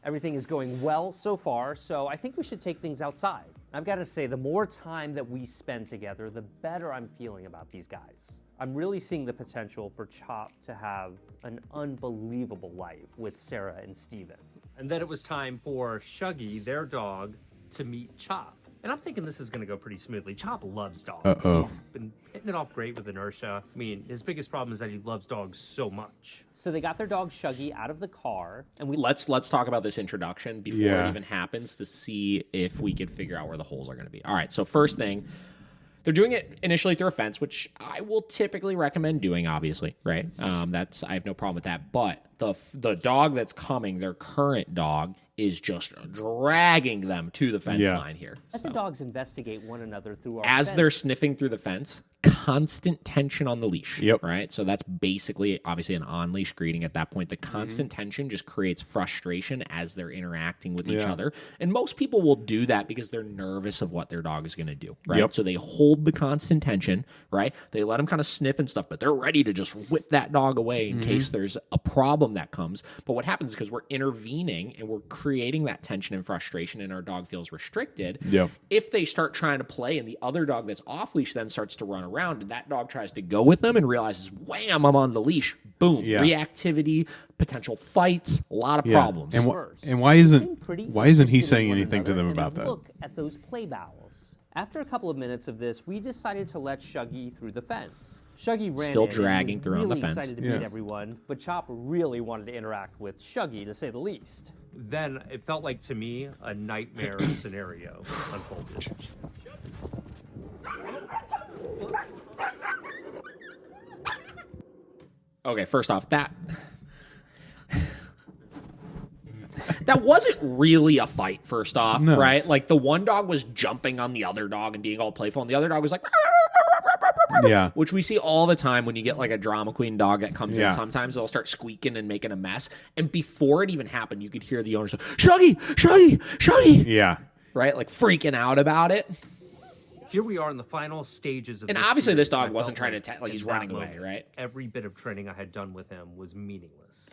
Everything is going well so far, so I think we should take things outside. I've got to say, the more time that we spend together, the better I'm feeling about these guys. I'm really seeing the potential for Chop to have an unbelievable life with Sarah and Steven. And then it was time for Shuggy, their dog, to meet Chop. And I'm thinking this is going to go pretty smoothly. Chop loves dogs. He's been hitting it off great with inertia. I mean, his biggest problem is that he loves dogs so much. So they got their dog Shuggy out of the car, and Let's talk about this introduction before it even happens to see if we can figure out where the holes are going to be. All right, so first thing, they're doing it initially through a fence, which I will typically recommend doing, obviously, right? I have no problem with that. But the dog that's coming, their current dog, is just dragging them to the fence line here. Let the dogs investigate one another through our As fence. they're sniffing through the fence, constant tension on the leash. Yep. Right? So that's basically, obviously, an on-leash greeting at that point. The constant tension just creates frustration as they're interacting with each other. And most people will do that because they're nervous of what their dog is going to do, right? Yep. So they hold the constant tension, right? They let them kind of sniff and stuff, but they're ready to just whip that dog away in case there's a problem that comes. But what happens is because we're intervening and we're creating that tension and frustration and our dog feels restricted, if they start trying to play and the other dog that's off-leash then starts to run around and that dog tries to go with them and realizes, wham, I'm on the leash. Boom. Reactivity, potential fights, a lot of problems. And why isn't he saying anything to them about that? Look at those play bowels. After a couple of minutes of this, we decided to let Shuggy through the fence. Shuggy ran Still in dragging and was through on the really fence. excited to meet everyone, but Chop really wanted to interact with Shuggy, to say the least. Then it felt like, to me, a nightmare scenario unfolded. Okay, first off, that wasn't really a fight, first off, right? Like, the one dog was jumping on the other dog and being all playful, and the other dog was like, which we see all the time when you get, like, a drama queen dog that comes in. Sometimes they'll start squeaking and making a mess, and before it even happened, you could hear the owner say, Shuggy, Shuggy, Shuggy! Yeah. Right? Like, freaking out about it. Here we are in the final stages of and obviously this dog wasn't trying to attack, like he's running away, right? Every bit of training I had done with him was meaningless.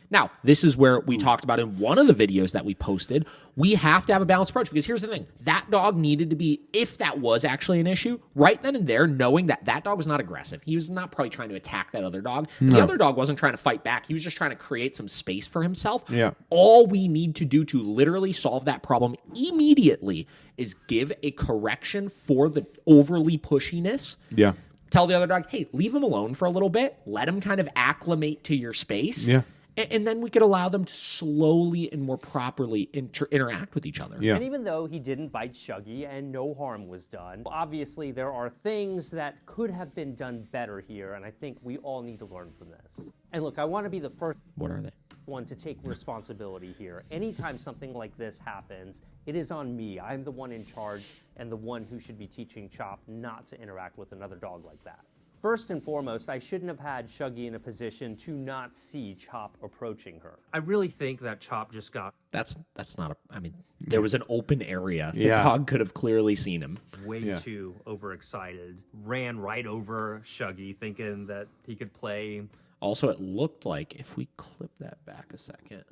Now, this is where we talked about in one of the videos that we posted, we have to have a balanced approach because here's the thing. That dog needed to be, if that was actually an issue, right then and there, knowing that that dog was not aggressive. He was not probably trying to attack that other dog. No. The other dog wasn't trying to fight back. He was just trying to create some space for himself. Yeah. All we need to do to literally solve that problem immediately is give a correction for the overly pushiness. Yeah. Tell the other dog, hey, leave him alone for a little bit. Let him kind of acclimate to your space. Yeah. And then we could allow them to slowly and more properly interact with each other. Yeah. And even though he didn't bite Shuggy and no harm was done, obviously there are things that could have been done better here, and I think we all need to learn from this. And look, I want to be the first one to take responsibility here. Anytime something like this happens, it is on me. I'm the one in charge and the one who should be teaching Chop not to interact with another dog like that. First and foremost, I shouldn't have had Shuggy in a position to not see Chop approaching her. I really think that Chop just got... That's not a... I mean, there was an open area. The dog could have clearly seen him. Way too overexcited. Ran right over Shuggy, thinking that he could play... Also, it looked like, if we clip that back a second...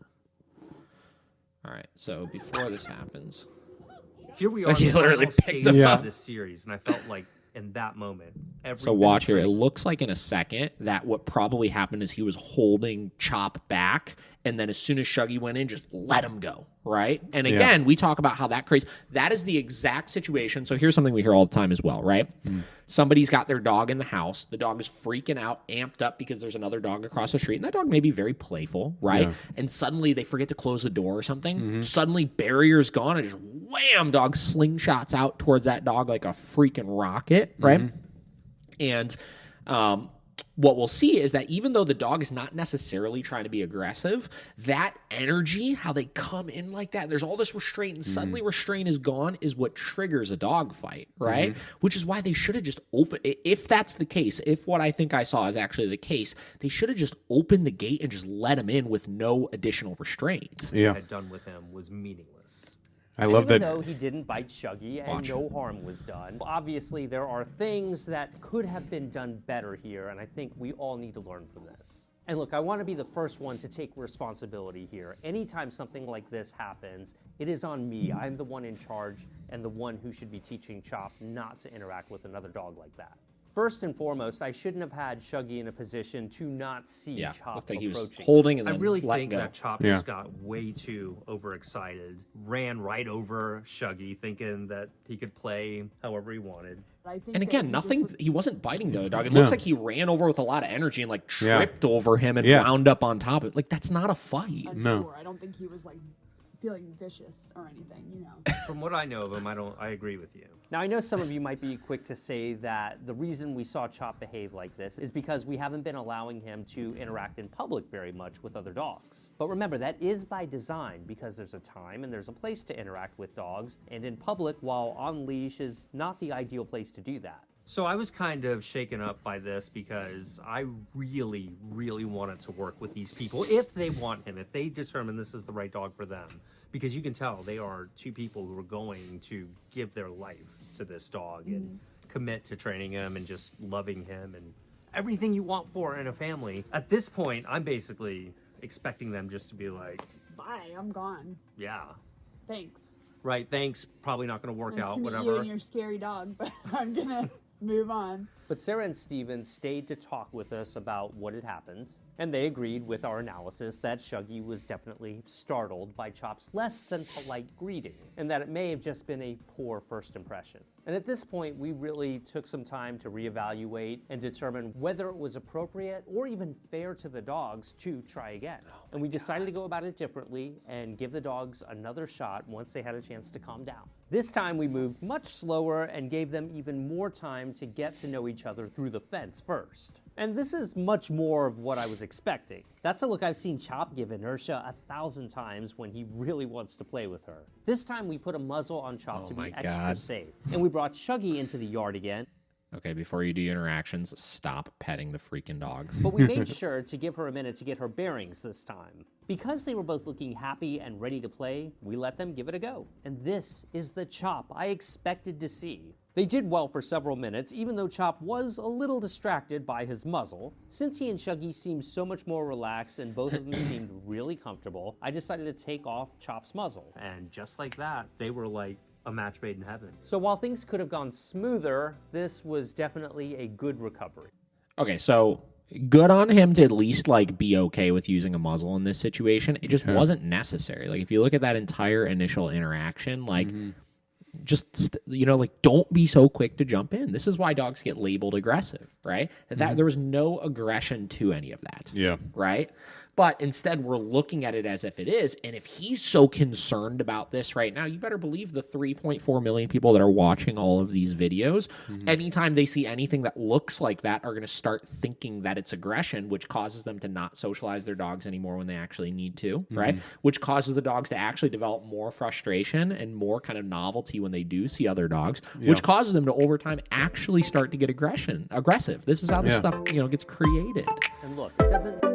All right, so before this happens... Here we are in the final stage of this series, and I felt like in that moment. So watch here. It looks like in a second that what probably happened is he was holding Chop back, and then as soon as Shuggy went in, just let him go, right? And again, we talk about how that creates... That is the exact situation. So here's something we hear all the time as well, right? Somebody's got their dog in the house. The dog is freaking out, amped up because there's another dog across the street, and that dog may be very playful, right? Yeah. And suddenly they forget to close the door or something. Suddenly barrier's gone, and just wham, dog slingshots out towards that dog like a freaking rocket, right? And what we'll see is that even though the dog is not necessarily trying to be aggressive, that energy, how they come in like that, there's all this restraint, and suddenly restraint is gone, is what triggers a dog fight, right? Which is why they should have just opened, if that's the case, if what I think I saw is actually the case, they should have just opened the gate and just let him in with no additional restraint. Yeah. What had done with him was meaningless. I love that. Even though he didn't bite Shuggy and no harm was done, obviously there are things that could have been done better here, and I think we all need to learn from this. And look, I want to be the first one to take responsibility here. Anytime something like this happens, it is on me. I'm the one in charge and the one who should be teaching Chop not to interact with another dog like that. First and foremost, I shouldn't have had Shuggy in a position to not see Chop looked like he approaching. was holding and then I really let think go. that Chop just got way too overexcited, ran right over Shuggy, thinking that he could play however he wanted. And again, he wasn't biting the other dog. It looks like he ran over with a lot of energy and like tripped over him and wound up on top of it. Like, that's not a fight. Sure. I don't think he was like feeling vicious or anything, you know. From what I know of him, I agree with you. Now, I know some of you might be quick to say that the reason we saw Chop behave like this is because we haven't been allowing him to interact in public very much with other dogs. But remember, that is by design, because there's a time and there's a place to interact with dogs, and in public, while on leash, is not the ideal place to do that. So I was kind of shaken up by this because I really, really wanted to work with these people if they want him, if they determine this is the right dog for them. Because you can tell they are two people who are going to give their life to this dog and commit to training him and just loving him and everything you want for in a family. At this point, I'm basically expecting them just to be like, bye, I'm gone. Yeah. Thanks. Right, thanks. Probably not going to work out, To meet whatever. you and your scary dog, but I'm gonna move on. But Sarah and Steven stayed to talk with us about what had happened, and they agreed with our analysis that Shuggy was definitely startled by Chop's less than polite greeting, and that it may have just been a poor first impression. And at this point, we really took some time to reevaluate and determine whether it was appropriate or even fair to the dogs to try again. And we decided to go about it differently and give the dogs another shot once they had a chance to calm down. This time we moved much slower and gave them even more time to get to know each other through the fence first. And this is much more of what I was expecting. That's a look I've seen Chop give Inertia 1,000 times when he really wants to play with her. This time we put a muzzle on Chop to be extra safe. And we brought Shuggy into the yard again. Okay, before you do your interactions, stop petting the freaking dogs. But we made sure to give her a minute to get her bearings this time. Because they were both looking happy and ready to play, we let them give it a go. And this is the Chop I expected to see. They did well for several minutes, even though Chop was a little distracted by his muzzle. Since he and Shuggy seemed so much more relaxed and both of them seemed really comfortable, I decided to take off Chop's muzzle. And just like that, they were like a match made in heaven. So while things could have gone smoother, this was definitely a good recovery. Okay, so good on him to at least like be okay with using a muzzle in this situation. It just wasn't necessary. Like if you look at that entire initial interaction, like just, you know, like don't be so quick to jump in. This is why dogs get labeled aggressive, right? And that there was no aggression to any of that. Yeah. Right? But instead, we're looking at it as if it is. And if he's so concerned about this right now, you better believe the 3.4 million people that are watching all of these videos, anytime they see anything that looks like that, are going to start thinking that it's aggression, which causes them to not socialize their dogs anymore when they actually need to, right? Which causes the dogs to actually develop more frustration and more kind of novelty when they do see other dogs, which causes them to, over time, actually start to get aggressive. This is how this stuff, you know, gets created. And look, it doesn't